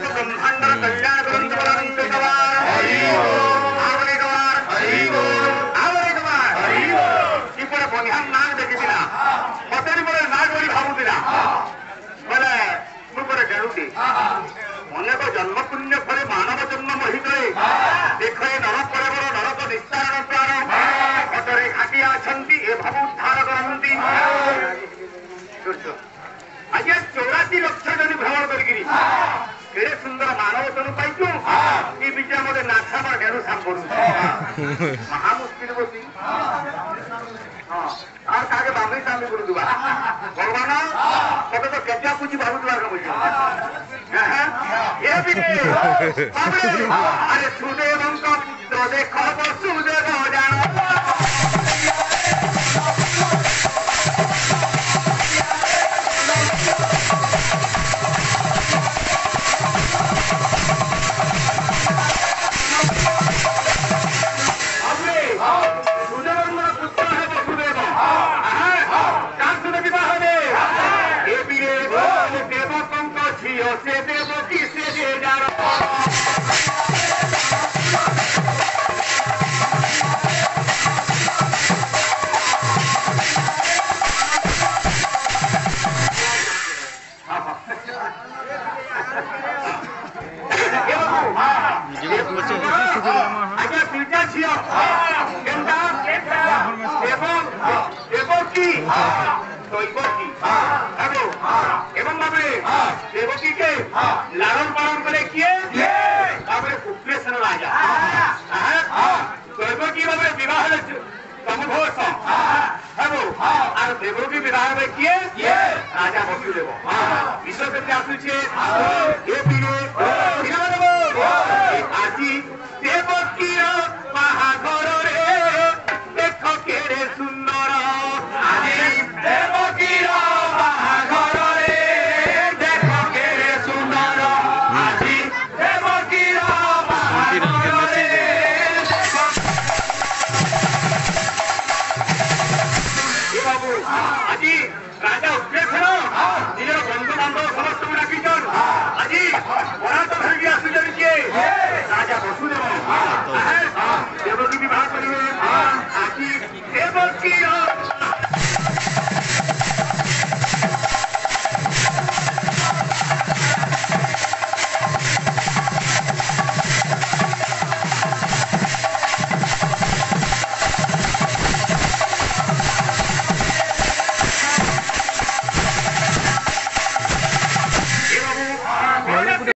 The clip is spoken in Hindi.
ब्रह्मांडर कल्याण ग्रंथ आवले इपड़े बनिहान नाग देखी मत नाग बोली भावुला बोले मुझे गेलुटी अनेक जन्म पुण्य फले मानव जन्म मोहित देख नर पर नरक निस्तारण प्राण अटरे घाटिया ए भाव उद्धार करती आज 84 लक्ष जन भ्रमण करी केड़े सुंदर मानव तनु पाइछु ये विजय मते नाथा पर गेरु साम पड़ू महा मुश्किल बसी हां और कागे बामरी सामी गुरु दुबा भगवान मते तो केजा पूजी भाबु दुबा का बुझो ये भी अरे सुदेव का पुत्र देखो सुदेव जानो देवकी के लालन पालन करे किए कुप्रेशन राजा देवकी विवाह समघोष और देवकी विवाह में किए राजा बसुदेव विश्व आसूचे